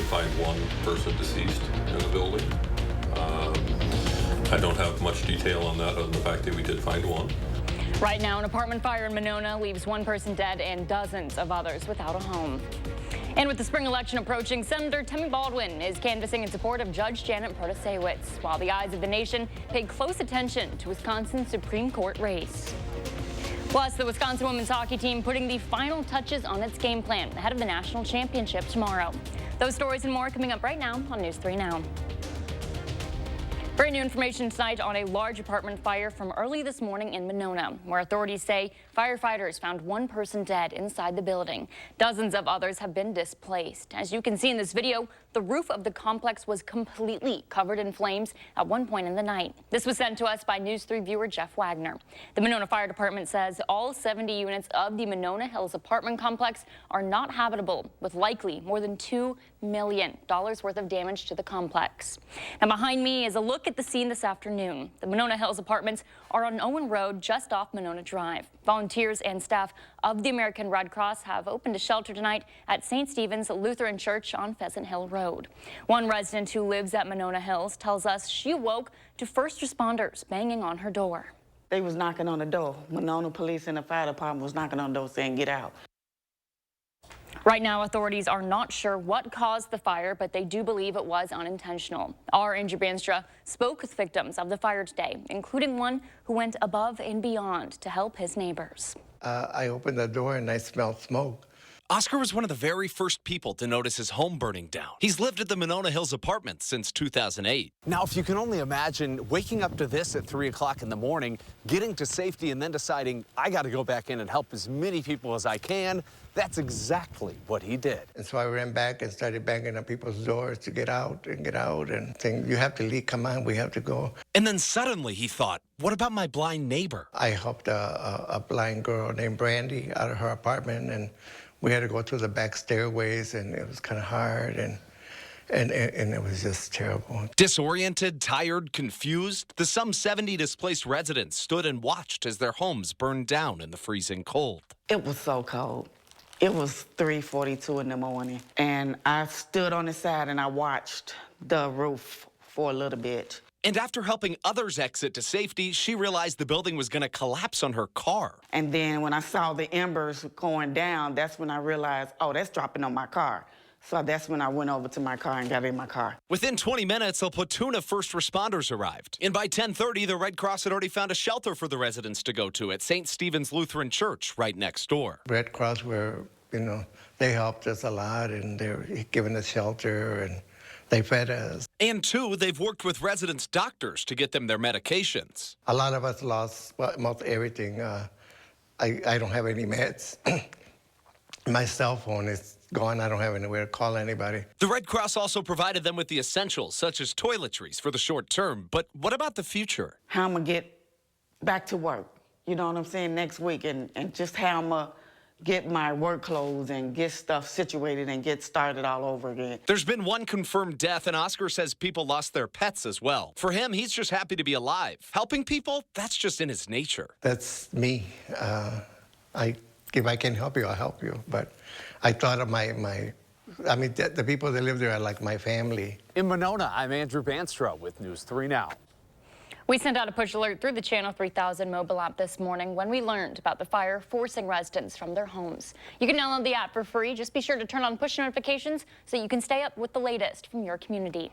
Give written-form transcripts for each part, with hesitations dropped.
find one person deceased in the building. I don't have much detail on that other than the fact that we did find one. Right now, an apartment fire in Monona leaves one person dead and dozens of others without a home. And with the spring election approaching, Senator Tammy Baldwin is canvassing in support of Judge Janet Protasewicz, while the eyes of the nation pay close attention to Wisconsin's Supreme Court race. Plus, the Wisconsin women's hockey team putting the final touches on its game plan ahead of the national championship tomorrow. Those stories and more coming up right now on News 3 Now. Brand new information tonight on a large apartment fire from early this morning in Monona, where authorities say firefighters found one person dead inside the building. Dozens of others have been displaced. As you can see in this video, the roof of the complex was completely covered in flames at one point in the night. This was sent to us by News 3 viewer Jeff Wagner. The Monona Fire Department says all 70 units of the Monona Hills apartment complex are not habitable, with likely more than $2 million worth of damage to the complex. Now behind me is a look at the scene this afternoon. The Monona Hills apartments are on Owen Road, just off Monona Drive. Volunteers and staff of the American Red Cross have opened a shelter tonight at St. Stephen's Lutheran Church on Pheasant Hill Road. One resident who lives at Monona Hills tells us she awoke to first responders banging on her door. They was knocking on the door. Monona Police and the fire department was knocking on the door saying, "Get out." Right now, authorities are not sure what caused the fire, but they do believe it was unintentional. Our Andrew Banstra spoke with victims of the fire today, including one who went above and beyond to help his neighbors. I opened the door and I smelled smoke. Oscar was one of the very first people to notice his home burning down. He's lived at the Monona Hills apartments since 2008. Now, if you can only imagine waking up to this at 3 o'clock in the morning, getting to safety, and then deciding, I got to go back in and help as many people as I can, that's exactly what he did. And so I ran back and started banging on people's doors to get out and saying, "You have to leave, come on, we have to go." And then suddenly he thought, what about my blind neighbor? I helped a blind girl named Brandy out of her apartment, and we had to go through the back stairways, and it was kind of hard, and it was just terrible. Disoriented, tired, confused, the some 70 displaced residents stood and watched as their homes burned down in the freezing cold. It was so cold. It was 3:42 in the morning, and I stood on the side and I watched the roof for a little bit. And after helping others exit to safety, she realized the building was going to collapse on her car. And then when I saw the embers going down, that's when I realized, oh, that's dropping on my car. So that's when I went over to my car and got in my car. Within 20 minutes, a platoon of first responders arrived. And by 10:30, the Red Cross had already found a shelter for the residents to go to at St. Stephen's Lutheran Church right next door. Red Cross they helped us a lot, and they're giving us shelter, and they fed us. And two, they've worked with residents' doctors to get them their medications. A lot of us lost most everything. I don't have any meds. My cell phone is gone. I don't have anywhere to call anybody. The Red Cross also provided them with the essentials, such as toiletries for the short term. But what about the future? How I'm going to get back to work, you know what I'm saying, next week, and just how I'm going to get my work clothes and get stuff situated and get started all over again. There's been one confirmed death, and Oscar says people lost their pets as well. For him, he's just happy to be alive. Helping people, that's just in his nature. That's me. If I can help you, I'll help you. But I thought of the people that live there are like my family. In Monona, I'm Andrew Banstra with News 3 Now. We sent out a push alert through the Channel 3000 mobile app this morning when we learned about the fire forcing residents from their homes. You can download the app for free. Just be sure to turn on push notifications so you can stay up with the latest from your community.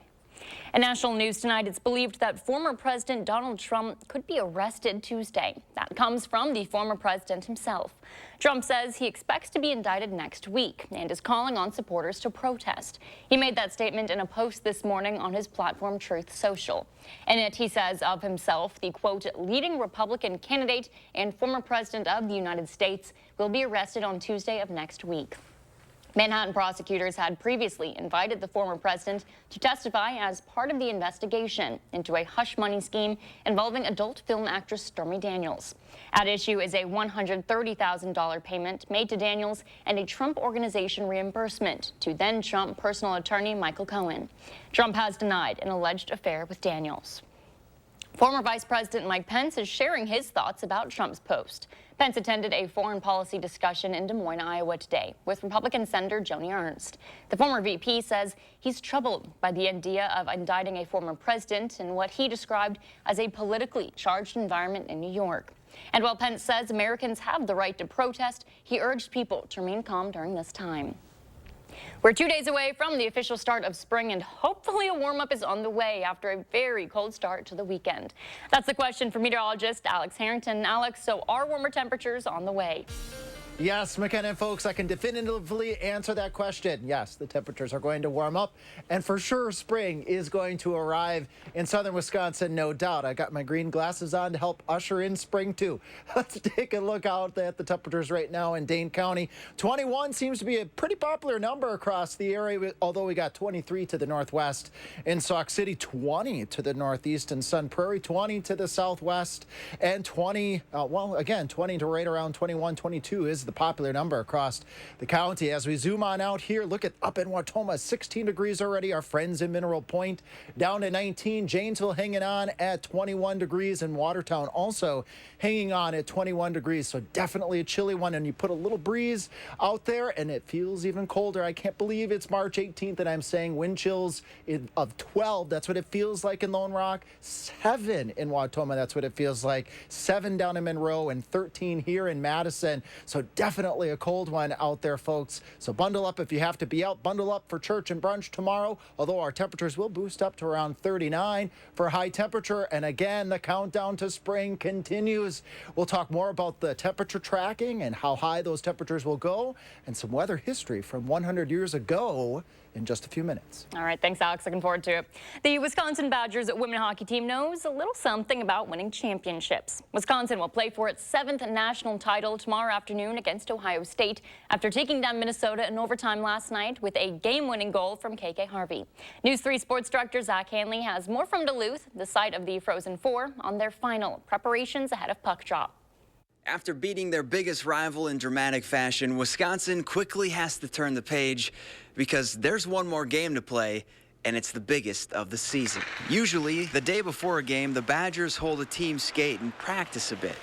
In national news tonight, it's believed that former President Donald Trump could be arrested Tuesday. That comes from the former president himself. Trump says he expects to be indicted next week and is calling on supporters to protest. He made that statement in a post this morning on his platform Truth Social. In it, he says of himself, the, quote, leading Republican candidate and former president of the United States will be arrested on Tuesday of next week. Manhattan prosecutors had previously invited the former president to testify as part of the investigation into a hush money scheme involving adult film actress Stormy Daniels. At issue is a $130,000 payment made to Daniels and a Trump Organization reimbursement to then-Trump personal attorney Michael Cohen. Trump has denied an alleged affair with Daniels. Former Vice President Mike Pence is sharing his thoughts about Trump's post. Pence attended a foreign policy discussion in Des Moines, Iowa today with Republican Senator Joni Ernst. The former VP says he's troubled by the idea of indicting a former president in what he described as a politically charged environment in New York. And while Pence says Americans have the right to protest, he urged people to remain calm during this time. We're 2 days away from the official start of spring, and hopefully a warm-up is on the way after a very cold start to the weekend. That's the question for meteorologist Alex Harrington. Alex, so are warmer temperatures on the way? Yes, McKenna and folks, I can definitively answer that question. Yes, the temperatures are going to warm up, and for sure spring is going to arrive in southern Wisconsin, no doubt. I got my green glasses on to help usher in spring too. Let's take a look out at the temperatures right now in Dane County. 21 seems to be a pretty popular number across the area, although we got 23 to the northwest. In Sauk City, 20 to the northeast, and Sun Prairie, 20 to the southwest, and 20, well, again, 20 to right around 21, 22 is the popular number across the county. As we zoom on out here, look at up in Wautoma, 16 degrees already. Our friends in Mineral Point down to 19. Janesville hanging on at 21 degrees, and Watertown also hanging on at 21 degrees. So definitely a chilly one, and you put a little breeze out there and it feels even colder. I can't believe it's March 18th and I'm saying wind chills of 12. That's what it feels like in Lone Rock. 7 in Wautoma. That's what it feels like. 7 down in Monroe and 13 here in Madison. So definitely a cold one out there, folks. So bundle up if you have to be out. Bundle up for church and brunch tomorrow, although our temperatures will boost up to around 39 for high temperature. And again, the countdown to spring continues. We'll talk more about the temperature tracking and how high those temperatures will go, and some weather history from 100 years ago in just a few minutes. All right, thanks, Alex. Looking forward to it. The Wisconsin Badgers women hockey team knows a little something about winning championships. Wisconsin will play for its 7th national title tomorrow afternoon against Ohio State after taking down Minnesota in overtime last night with a game-winning goal from KK Harvey. News 3 sports director Zach Hanley has more from Duluth, the site of the Frozen Four, on their final preparations ahead of puck drop. After beating their biggest rival in dramatic fashion, Wisconsin quickly has to turn the page because there's one more game to play, and it's the biggest of the season. Usually, the day before a game, the Badgers hold a team skate and practice a bit.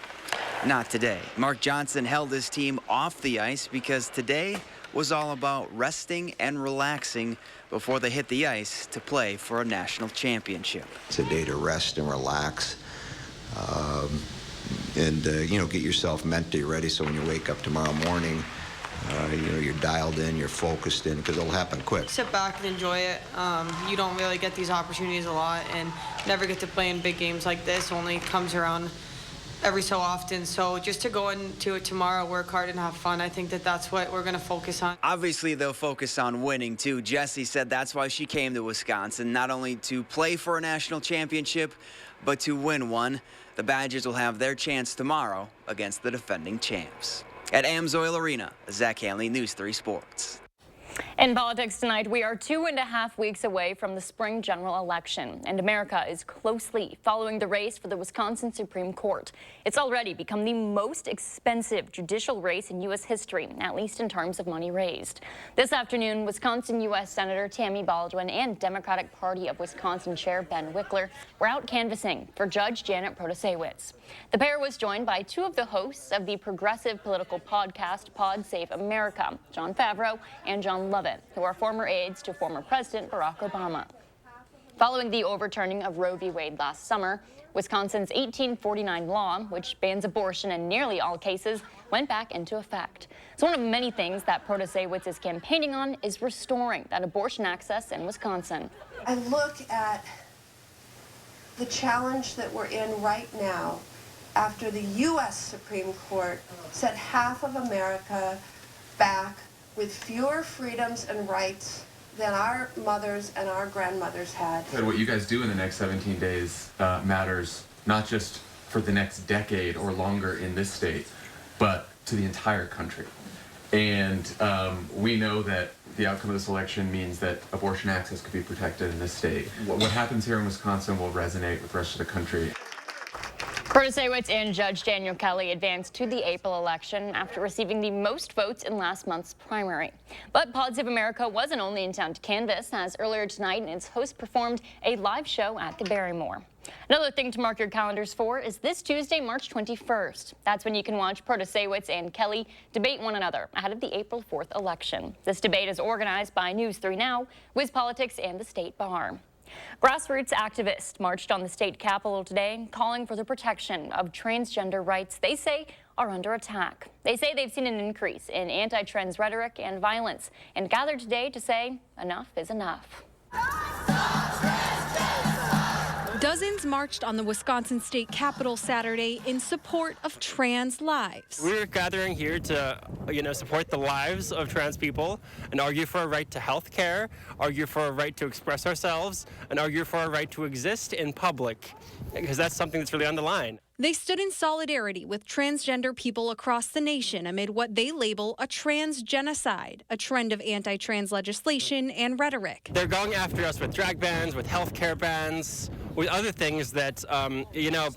Not today. Mark Johnson held his team off the ice because today was all about resting and relaxing before they hit the ice to play for a national championship. It's a day to rest and relax. You know, get yourself mentally ready so when you wake up tomorrow morning, you know, you're dialed in, you're focused in, because it'll happen quick. Sit back and enjoy it. You don't really get these opportunities a lot and never get to play in big games like this. Only comes around every so often. So just to go into it tomorrow, work hard and have fun, I think that's what we're going to focus on. Obviously, they'll focus on winning, too. Jessie said that's why she came to Wisconsin, not only to play for a national championship, but to win one. The Badgers will have their chance tomorrow against the defending champs. At Amsoil Arena, Zach Hanley, News 3 Sports. In politics tonight, we are 2.5 weeks away from the spring general election, and America is closely following the race for the Wisconsin Supreme Court. It's already become the most expensive judicial race in U.S. history, at least in terms of money raised. This afternoon, Wisconsin U.S. Senator Tammy Baldwin and Democratic Party of Wisconsin Chair Ben Wickler were out canvassing for Judge Janet Protasiewicz. The pair was joined by 2 of the hosts of the progressive political podcast Pod Save America, John Favreau and John Lovett, who are former aides to former President Barack Obama. Following the overturning of Roe v. Wade last summer, Wisconsin's 1849 law, which bans abortion in nearly all cases, went back into effect. So one of many things that Protasiewicz is campaigning on is restoring that abortion access in Wisconsin. I look at the challenge that we're in right now after the U.S. Supreme Court set half of America back with fewer freedoms and rights than our mothers and our grandmothers had. What you guys do in the next 17 days matters not just for the next decade or longer in this state, but to the entire country. And we know that the outcome of this election means that abortion access could be protected in this state. What happens here in Wisconsin will resonate with the rest of the country. Protasiewicz and Judge Daniel Kelly advanced to the April election after receiving the most votes in last month's primary. But Pod Save America wasn't only in town to canvass, as earlier tonight its host performed a live show at the Barrymore. Another thing to mark your calendars for is this Tuesday, March 21st. That's when you can watch Protasewicz and Kelly debate one another ahead of the April 4th election. This debate is organized by News 3 Now, WISC Politics, and the State Bar. Grassroots activists marched on the state capitol today, calling for the protection of transgender rights they say are under attack. They say they've seen an increase in anti-trans rhetoric and violence and gathered today to say enough is enough. Dozens marched on the Wisconsin state capitol Saturday in support of trans lives. We're gathering here to, support the lives of trans people and argue for a right to health care, argue for a right to express ourselves, and argue for a right to exist in public, because that's something that's really on the line. They stood in solidarity with transgender people across the nation amid what they label a trans genocide, a trend of anti-trans legislation and rhetoric. They're going after us with drag bans, with health care bans, with other things that,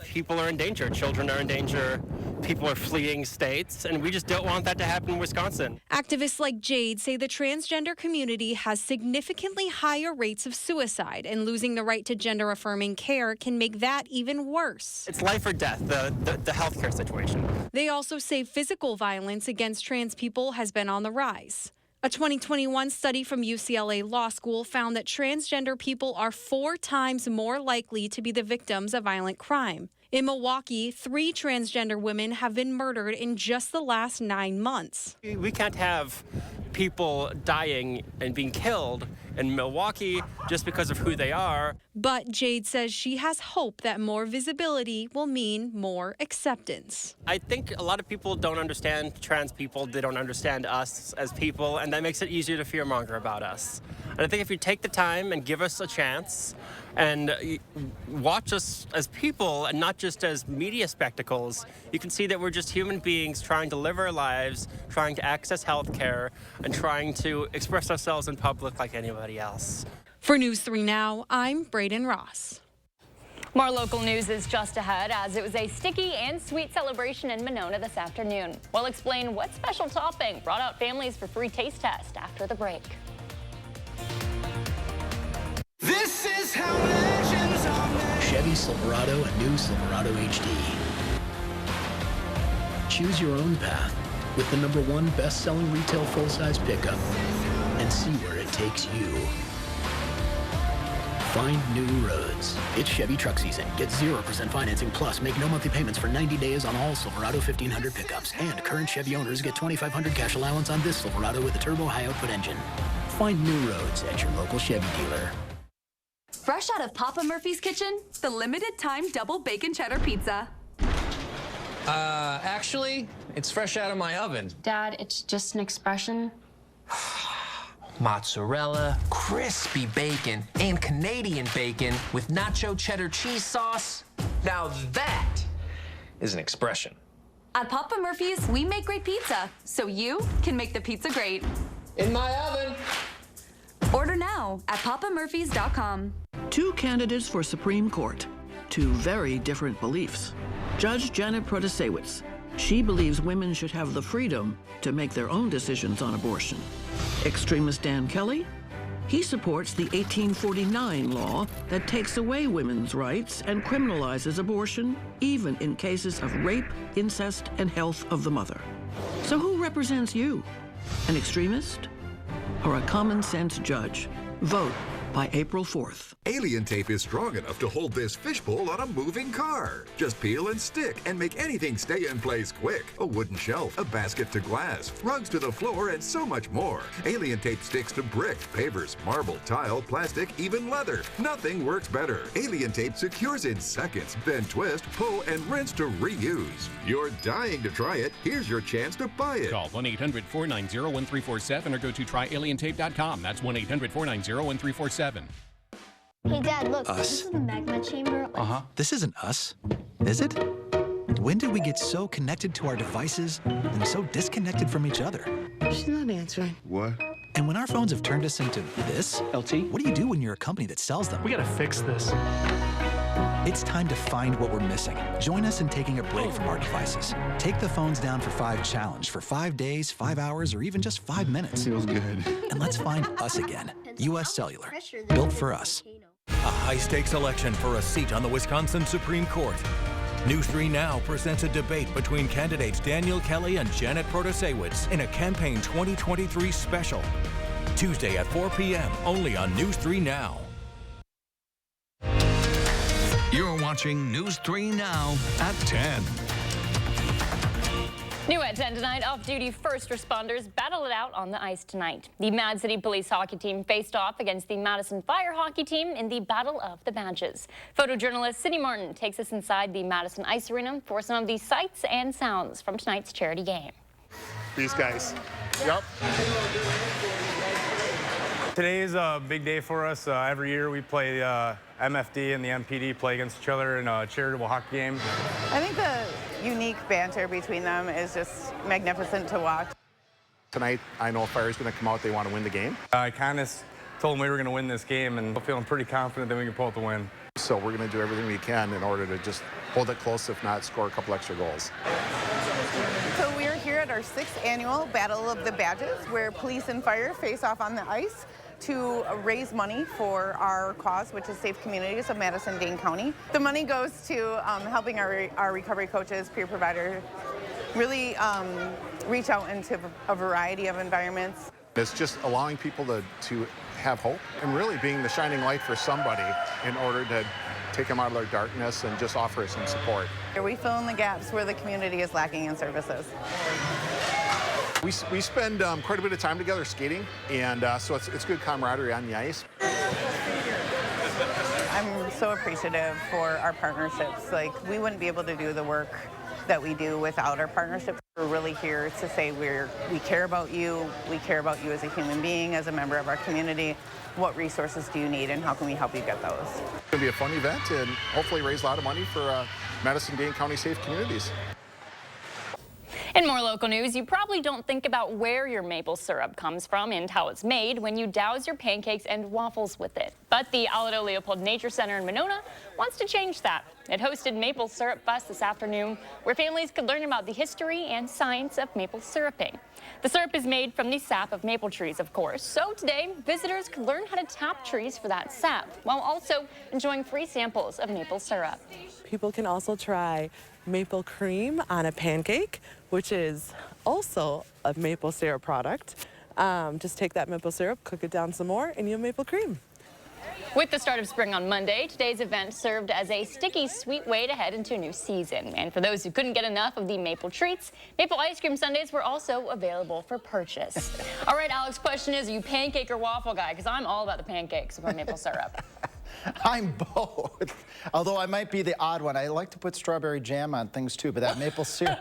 people are in danger. Children are in danger. People are fleeing states, and we just don't want that to happen in Wisconsin. Activists like Jade say the transgender community has significantly higher rates of suicide, and losing the right to gender-affirming care can make that even worse. It's life or death, the healthcare situation. They also say physical violence against trans people has been on the rise. A 2021 study from UCLA Law School found that transgender people are 4 times more likely to be the victims of violent crime. In Milwaukee, 3 transgender women have been murdered in just the last 9 months. We can't have people dying and being killed in Milwaukee just because of who they are. But Jade says she has hope that more visibility will mean more acceptance. I think a lot of people don't understand trans people. They don't understand us as people, and that makes it easier to fearmonger about us. And I think if you take the time and give us a chance and watch us as people and not just as media spectacles, you can see that we're just human beings trying to live our lives, trying to access health care, and trying to express ourselves in public like anybody else. For News 3 Now, I'm Braden Ross. More local news is just ahead, as it was a sticky and sweet celebration in Monona this afternoon. We'll explain what special topping brought out families for free taste test after the break. This is how legends are made. Chevy Silverado and new Silverado HD. Choose your own path with the #1 best-selling retail full-size pickup and see where it takes you. Find new roads. It's Chevy truck season. Get 0% financing plus make no monthly payments for 90 days on all Silverado 1500 pickups. And current Chevy owners get $2,500 cash allowance on this Silverado with a turbo high-output engine. Find new roads at your local Chevy dealer. Fresh out of Papa Murphy's kitchen, the limited time double bacon cheddar pizza. Actually, it's fresh out of my oven. Dad, it's just an expression. Mozzarella, crispy bacon, and Canadian bacon with nacho cheddar cheese sauce. Now that is an expression. At Papa Murphy's, we make great pizza, so you can make the pizza great. In my oven. Order now at papamurphys.com. 2 candidates for Supreme Court, 2 very different beliefs. Judge Janet Protasewicz. She believes women should have the freedom to make their own decisions on abortion. Extremist Dan Kelly. He supports the 1849 law that takes away women's rights and criminalizes abortion, even in cases of rape, incest, and health of the mother. So who represents you? An extremist or a common sense judge? Vote by April 4th. Alien tape is strong enough to hold this fishbowl on a moving car. Just peel and stick and make anything stay in place quick. A wooden shelf, a basket to glass, rugs to the floor, and so much more. Alien tape sticks to brick, pavers, marble, tile, plastic, even leather. Nothing works better. Alien tape secures in seconds, then twist, pull, and rinse to reuse. You're dying to try it. Here's your chance to buy it. Call 1-800-490-1347 or go to tryalientape.com. That's 1-800-490-1347. Hey, Dad, look. Us. This is the magma chamber. This isn't us, is it? When did we get so connected to our devices and so disconnected from each other? She's not answering. What? And when our phones have turned us into this, LT, what do you do when you're a company that sells them? We gotta fix this. It's time to find what we're missing. Join us in taking a break from our devices. Take the phones down for 5 challenge for 5 days, 5 hours, or even just 5 minutes. Feels good. And let's find us again. U.S. Cellular. Built for us. a high-stakes election for a seat on the Wisconsin Supreme Court. News 3 Now presents a debate between candidates Daniel Kelly and Janet Protasewicz in a Campaign 2023 special. Tuesday at 4 p.m. only on News 3 Now. You're watching News 3 Now at 10. New at 10 tonight, off-duty first responders battle it out on the ice tonight. The Mad City Police hockey team faced off against the Madison Fire hockey team in the Battle of the Badges. Photojournalist Cindy Martin takes us inside the Madison Ice Arena for some of the sights and sounds from tonight's charity game. These guys. Yep. Today is a big day for us. Every year we play MFD and the MPD play against each other in a charitable hockey game. I think the unique banter between them is just magnificent to watch. Tonight, I know Fire's going to come out. They want to win the game. I kind of told them we were going to win this game, and I'm feeling pretty confident that we can pull out the win. So we're going to do everything we can in order to just hold it close, if not score a couple extra goals. So we're here at our 6th annual Battle of the Badges, where police and fire face off on the ice to raise money for our cause, which is Safe Communities of Madison-Dane County. The money goes to helping our recovery coaches, peer providers, really reach out into a variety of environments. It's just allowing people to have hope and really being the shining light for somebody in order to take them out of their darkness and just offer some support. We fill in the gaps where the community is lacking in services. We spend quite a bit of time together skating, and so it's good camaraderie on the ice. I'm so appreciative for our partnerships. Like, we wouldn't be able to do the work that we do without our partnerships. We're really here to say we care about you. We care about you as a human being, as a member of our community. What resources do you need, and how can we help you get those? It's going to be a fun event and hopefully raise a lot of money for Madison-Dane County Safe Communities. In more local news, you probably don't think about where your maple syrup comes from and how it's made when you douse your pancakes and waffles with it. But the Alado Leopold Nature Center in Monona wants to change that. It hosted Maple Syrup Fest this afternoon, where families could learn about the history and science of maple syruping. The syrup is made from the sap of maple trees, of course. So today, visitors could learn how to tap trees for that sap, while also enjoying free samples of maple syrup. People can also try maple cream on a pancake, which is also a maple syrup product. Just take that maple syrup, cook it down some more, and you have maple cream. With the start of spring on Monday, today's event served as a sticky, sweet way to head into a new season. And for those who couldn't get enough of the maple treats, maple ice cream sundaes were also available for purchase. All right, Alex, question is, are you pancake or waffle guy? Because I'm all about the pancakes with maple syrup. I'm both, although I might be the odd one. I like to put strawberry jam on things too, but that maple syrup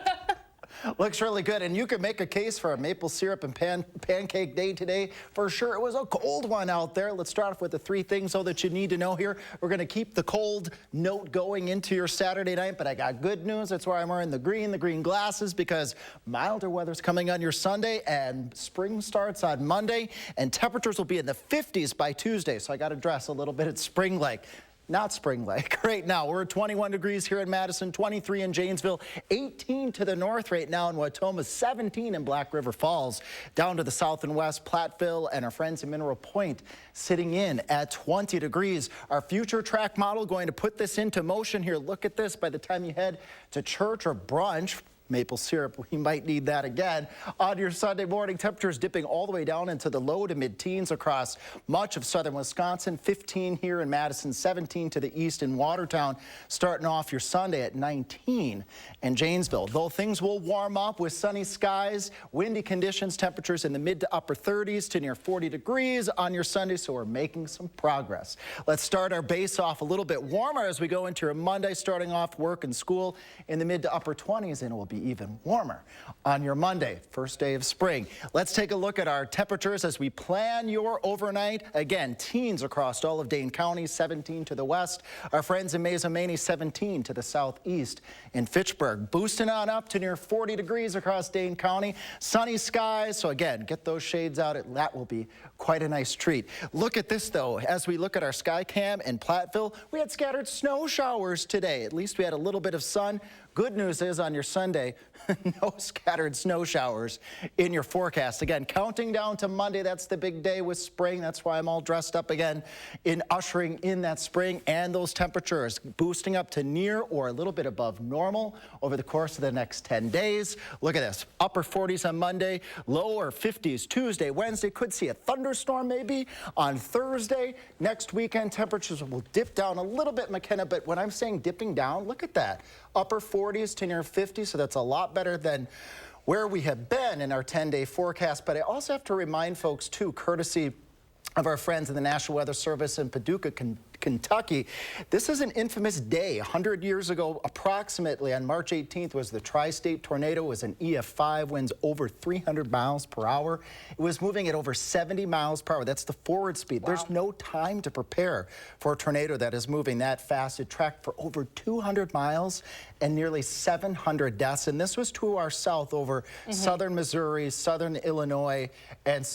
looks really good. And you can make a case for a maple syrup and pancake day today. For sure, it was a cold one out there. Let's start off with the 3 things though that you need to know here. We're going to keep the cold note going into your Saturday night, but I got good news. That's why I'm wearing the green glasses, because milder weather's coming on your Sunday and spring starts on Monday, and temperatures will be in the 50s by Tuesday. So I got to dress a little bit at spring-like. Not spring-like. Right now, we're at 21 degrees here in Madison, 23 in Janesville, 18 to the north right now in Watoma, 17 in Black River Falls, down to the south and west, Platteville, and our friends in Mineral Point sitting in at 20 degrees. Our future track model going to put this into motion here. Look at this. By the time you head to church or brunch, maple syrup, we might need that again. On your Sunday morning, temperatures dipping all the way down into the low to mid-teens across much of southern Wisconsin. 15 here in Madison, 17 to the east in Watertown. Starting off your Sunday at 19 in Janesville. Though things will warm up with sunny skies, windy conditions, temperatures in the mid to upper 30s to near 40 degrees on your Sunday, so we're making some progress. Let's start our base off a little bit warmer as we go into your Monday, starting off work and school in the mid to upper 20s, and it will be even warmer on your Monday, first day of spring. Let's take a look at our temperatures as we plan your overnight. Again, teens across all of Dane County, 17 to the west. Our friends in Mazomanie, 17 to the southeast. In Fitchburg, boosting on up to near 40 degrees across Dane County. Sunny skies, so again, get those shades out. That will be quite a nice treat. Look at this, though. As we look at our sky cam in Platteville, we had scattered snow showers today. At least we had a little bit of sun. Good news is on your Sunday, no scattered snow showers in your forecast. Again, counting down to Monday, that's the big day with spring. That's why I'm all dressed up again in ushering in that spring, and those temperatures boosting up to near or a little bit above normal over the course of the next 10 days. Look at this, upper 40s on Monday, lower 50s Tuesday, Wednesday. Could see a thunderstorm maybe on Thursday. Next weekend, temperatures will dip down a little bit, McKenna, but when I'm saying dipping down, look at that. Upper 40s to near 50, so that's a lot better than where we have been in our 10-day forecast. But I also have to remind folks, too, courtesy of our friends in the National Weather Service in Paducah, Kentucky. This is an infamous day. 100 years ago, approximately, on March 18th, was the tri-state tornado. It was an EF5, winds over 300 miles per hour. It was moving at over 70 miles per hour. That's the forward speed. Wow. There's no time to prepare for a tornado that is moving that fast. It tracked for over 200 miles and nearly 700 deaths. And this was to our south over southern Missouri, southern Illinois, and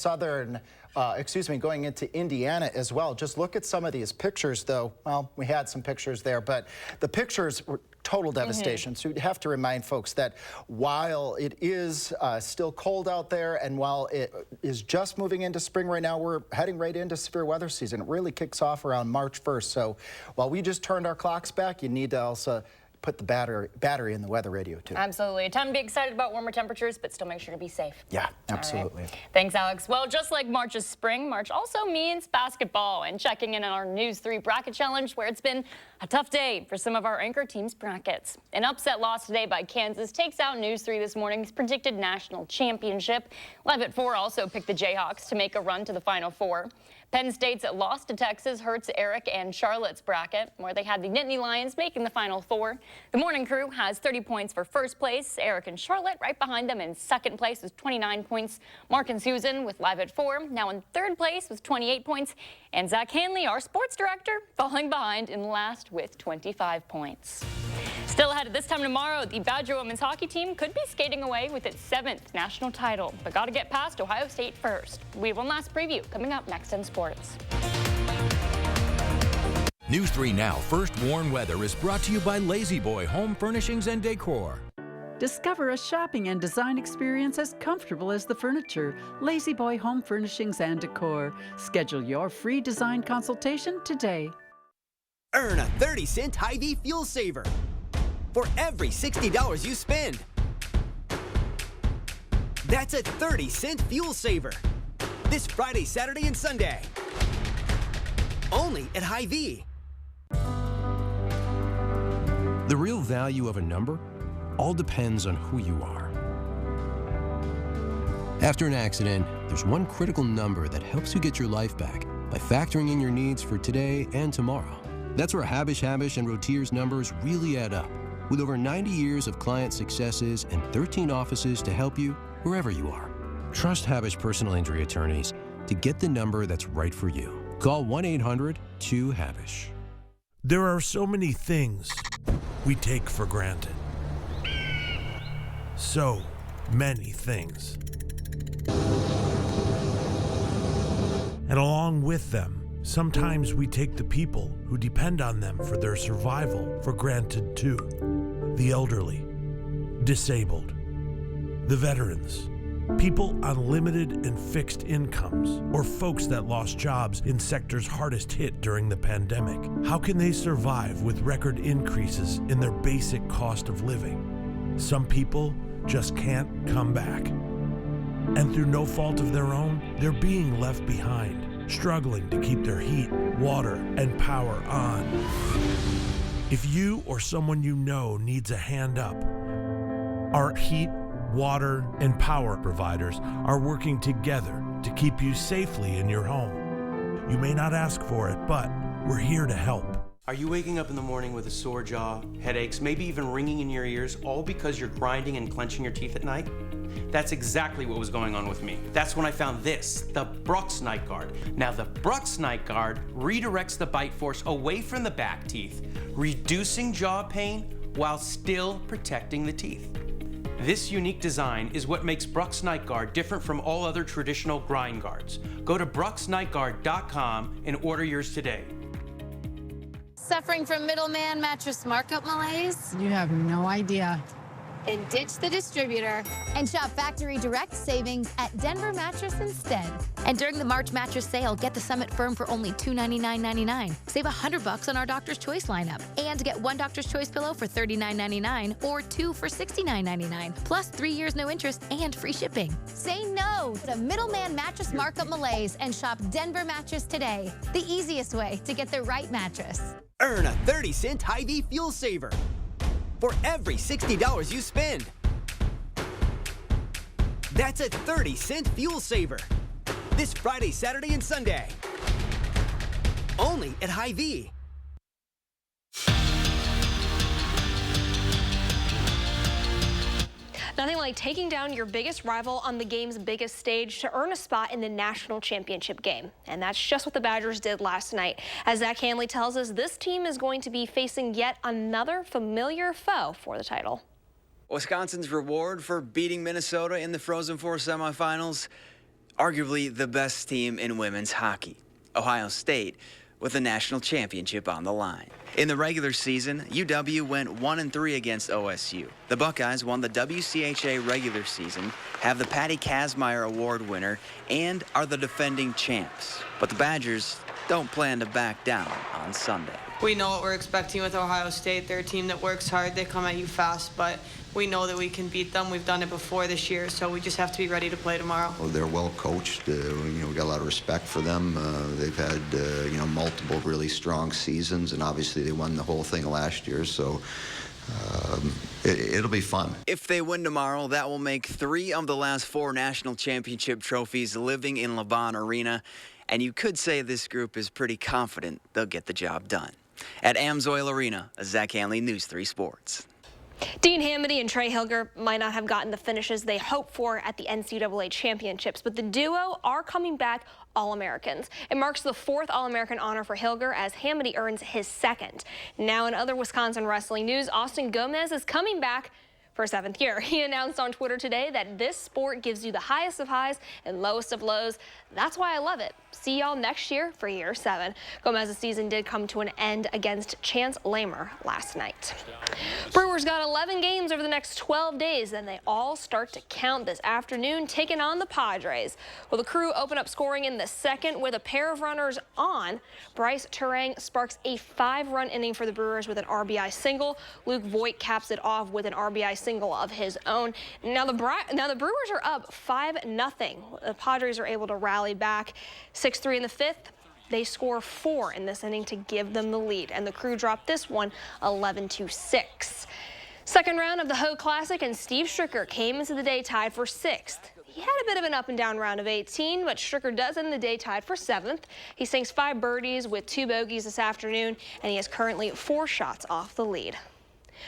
going into Indiana as well. Just look at some of these pictures, though. Well, we had some pictures there, but the pictures were total devastation. So you have to remind folks that while it is still cold out there, and while it is just moving into spring right now, we're heading right into severe weather season. It really kicks off around March 1st. So while we just turned our clocks back, you need to also put the battery in the weather radio, too. Absolutely. Time to be excited about warmer temperatures, but still make sure to be safe. Yeah, absolutely. Right. Thanks, Alex. Well, just like March is spring, March also means basketball. And checking in on our News 3 bracket challenge, where it's been a tough day for some of our anchor teams' brackets. An upset loss today by Kansas takes out News 3 this morning's predicted national championship. Live at 4 also picked the Jayhawks to make a run to the Final Four. Penn State's loss to Texas hurts Eric and Charlotte's bracket, where they had the Nittany Lions making the Final Four. The morning crew has 30 points for first place. Eric and Charlotte right behind them in second place with 29 points. Mark and Susan with Live at 4 now in third place with 28 points. And Zach Hanley, our sports director, falling behind in last with 25 points. Still ahead at this time tomorrow, the Badger women's hockey team could be skating away with its 7th national title, but got to get past Ohio State first. We have one last preview coming up next in sports. News 3 Now First Warn Weather is brought to you by Lazy Boy Home Furnishings and Decor. Discover a shopping and design experience as comfortable as the furniture. Lazy Boy Home Furnishings and Decor. Schedule your free design consultation today. Earn a 30-cent Hy-Vee fuel saver for every $60 you spend. That's a 30-cent fuel saver this Friday, Saturday, and Sunday. Only at Hy-Vee. The real value of a number all depends on who you are. After an accident, there's one critical number that helps you get your life back by factoring in your needs for today and tomorrow. That's where Habish and Rotier's numbers really add up. With over 90 years of client successes and 13 offices to help you wherever you are. Trust Habish Personal Injury Attorneys to get the number that's right for you. Call 1-800-2HABISH. There are so many things we take for granted. So many things. And along with them, sometimes we take the people who depend on them for their survival for granted too. The elderly, disabled, the veterans, people on limited and fixed incomes, or folks that lost jobs in sectors hardest hit during the pandemic. How can they survive with record increases in their basic cost of living? Some people just can't come back. And through no fault of their own, they're being left behind, struggling to keep their heat, water, and power on. If you or someone you know needs a hand up, our heat, water, and power providers are working together to keep you safely in your home. You may not ask for it, but we're here to help. Are you waking up in the morning with a sore jaw, headaches, maybe even ringing in your ears, all because you're grinding and clenching your teeth at night? That's exactly what was going on with me. That's when I found this, the Brux Night Guard. Now the Brux Night Guard redirects the bite force away from the back teeth, reducing jaw pain while still protecting the teeth. This unique design is what makes Brux Night Guard different from all other traditional grind guards. Go to BruxNightGuard.com and order yours today. Suffering from middleman mattress markup malaise? You have no idea. And ditch the distributor. And shop factory direct savings at Denver Mattress instead. And during the March mattress sale, get the Summit Firm for only $299.99. Save $100 on our Doctor's Choice lineup. And get one Doctor's Choice pillow for $39.99 or two for $69.99. Plus 3 years no interest and free shipping. Say no to middleman mattress markup malaise and shop Denver Mattress today. The easiest way to get the right mattress. Earn a 30-cent Hy-Vee fuel saver for every $60 you spend. That's a 30-cent fuel saver. This Friday, Saturday, and Sunday. Only at Hy-Vee. Nothing like taking down your biggest rival on the game's biggest stage to earn a spot in the national championship game. And that's just what the Badgers did last night. As Zach Hanley tells us, this team is going to be facing yet another familiar foe for the title. Wisconsin's reward for beating Minnesota in the Frozen Four semifinals, arguably the best team in women's hockey, Ohio State, with the national championship on the line. In the regular season, UW went 1-3 against OSU. The Buckeyes won the WCHA regular season, have the Patty Kazmaier Award winner, and are the defending champs. But the Badgers don't plan to back down on Sunday. We know what we're expecting with Ohio State. They're a team that works hard. They come at you fast, but we know that we can beat them. We've done it before this year, so we just have to be ready to play tomorrow. Well, they're well coached. We got a lot of respect for them. They've had multiple really strong seasons, and obviously they won the whole thing last year, so it'll be fun. If they win tomorrow, that will make 3 of the last 4 national championship trophies living in LeBron Arena, and you could say this group is pretty confident they'll get the job done. At Amsoil Arena, Zach Hanley, News 3 Sports. Dean Hamady and Trey Hilger might not have gotten the finishes they hoped for at the NCAA championships, but the duo are coming back All-Americans. It marks the 4th All-American honor for Hilger as Hamady earns his 2nd. Now in other Wisconsin wrestling news, Austin Gomez is coming back for a 7th year. He announced on Twitter today that this sport gives you the highest of highs and lowest of lows. That's why I love it. See y'all next year for year 7. Gomez's season did come to an end against Chance Lamer last night. Brewers got 11 games over the next 12 days, and they all start to count this afternoon, taking on the Padres. Well, the Crew open up scoring in the 2nd with a pair of runners on. Bryce Terang sparks a 5-run inning for the Brewers with an RBI single. Luke Voigt caps it off with an RBI single of his own. Now the Brewers are up 5-0. The Padres are able to rally back 6-3 in the 5th. They score 4 in this inning to give them the lead, and the Crew dropped this one 11-6. Second round of the Ho Classic, and Steve Stricker came into the day tied for 6th. He had a bit of an up and down round of 18, but Stricker does end the day tied for 7th. He sinks 5 birdies with 2 bogeys this afternoon, and he is currently 4 shots off the lead.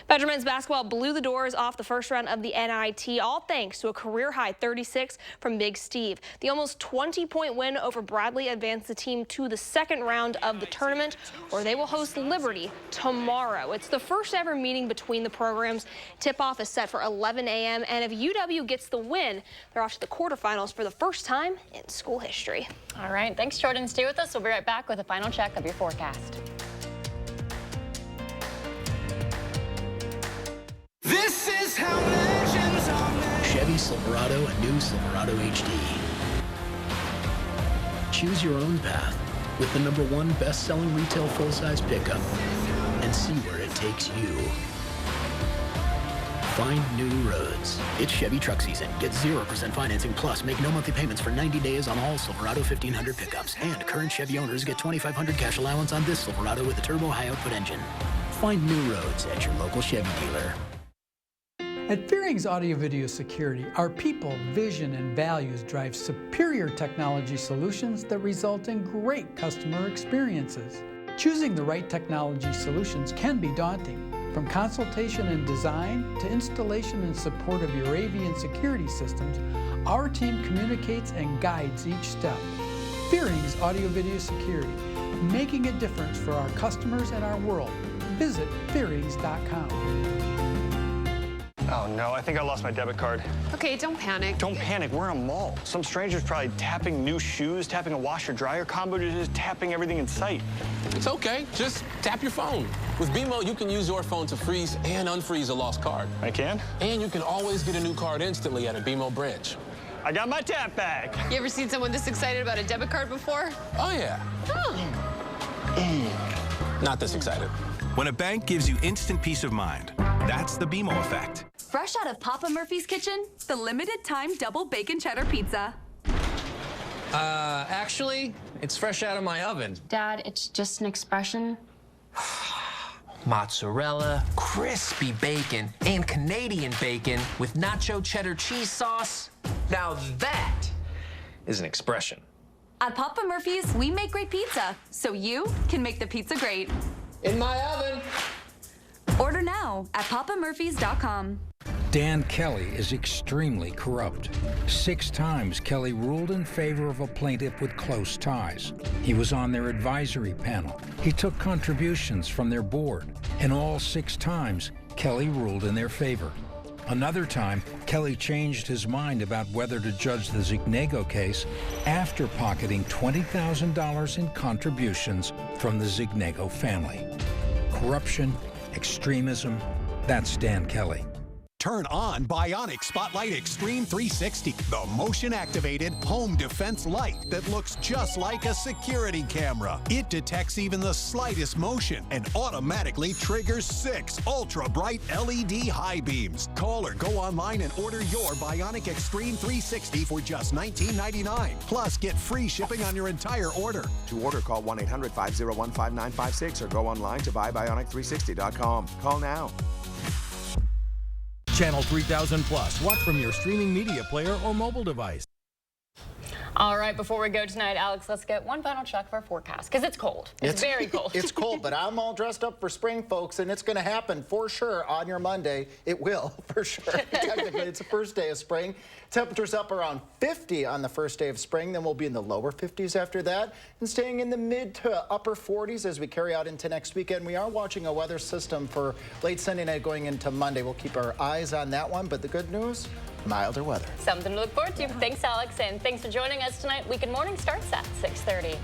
Badger men's basketball blew the doors off the first round of the NIT, all thanks to a career-high 36 from Big Steve. The almost 20-point win over Bradley advanced the team to the 2nd round of the tournament, where they will host Liberty tomorrow. It's the first ever meeting between the programs. Tip-off is set for 11 a.m., and if UW gets the win, they're off to the quarterfinals for the first time in school history. All right, thanks, Jordan. Stay with us. We'll be right back with a final check of your forecast. This is how legends are made. Chevy Silverado and new Silverado HD. Choose your own path with the #1 best-selling retail full-size pickup and see where it takes you. Find new roads. It's Chevy truck season. Get 0% financing plus make no monthly payments for 90 days on all Silverado 1500 pickups. And current Chevy owners get $2,500 cash allowance on this Silverado with a turbo high-output engine. Find new roads at your local Chevy dealer. At Fearing's Audio Video Security, our people, vision, and values drive superior technology solutions that result in great customer experiences. Choosing the right technology solutions can be daunting. From consultation and design to installation and support of your AV and security systems, our team communicates and guides each step. Fearing's Audio Video Security, making a difference for our customers and our world. Visit fearings.com. Oh no, I think I lost my debit card. Okay, don't panic. Don't panic, we're in a mall. Some stranger's probably tapping new shoes, tapping a washer-dryer combo, just tapping everything in sight. It's okay. Just tap your phone. With BMO, you can use your phone to freeze and unfreeze a lost card. I can? And you can always get a new card instantly at a BMO branch. I got my tap back. You ever seen someone this excited about a debit card before? Oh, yeah. Not this excited. When a bank gives you instant peace of mind, that's the BMO effect. Fresh out of Papa Murphy's kitchen, the limited time double bacon cheddar pizza. Actually, it's fresh out of my oven. Dad, it's just an expression. Mozzarella, crispy bacon, and Canadian bacon with nacho cheddar cheese sauce. Now that is an expression. At Papa Murphy's, we make great pizza, so you can make the pizza great. In my oven. Order now at papamurphys.com. Dan Kelly is extremely corrupt. 6 times Kelly ruled in favor of a plaintiff with close ties. He was on their advisory panel. He took contributions from their board. And all 6 times, Kelly ruled in their favor. Another time, Kelly changed his mind about whether to judge the Zignego case after pocketing $20,000 in contributions from the Zignego family. Corruption, extremism, that's Dan Kelly. Turn on Bionic Spotlight Extreme 360, the motion-activated home defense light that looks just like a security camera. It detects even the slightest motion and automatically triggers 6 ultra-bright LED high beams. Call or go online and order your Bionic Extreme 360 for just $19.99. Plus, get free shipping on your entire order. To order, call 1-800-501-5956 or go online to buybionic360.com. Call now. Channel 3000 Plus. Watch from your streaming media player or mobile device. All right, before we go tonight, Alex, let's get one final check of our forecast, because it's cold. It's very cold. It's cold, but I'm all dressed up for spring, folks, and it's going to happen for sure on your Monday. It will, for sure. Technically, it's the first day of spring. Temperatures up around 50 on the first day of spring. Then we'll be in the lower 50s after that, and staying in the mid to upper 40s as we carry out into next weekend. We are watching a weather system for late Sunday night going into Monday. We'll keep our eyes on that one, but the good news, milder weather. Something to look forward to. Thanks, Alex, and thanks for joining us tonight. Weekend Morning starts at 6:30.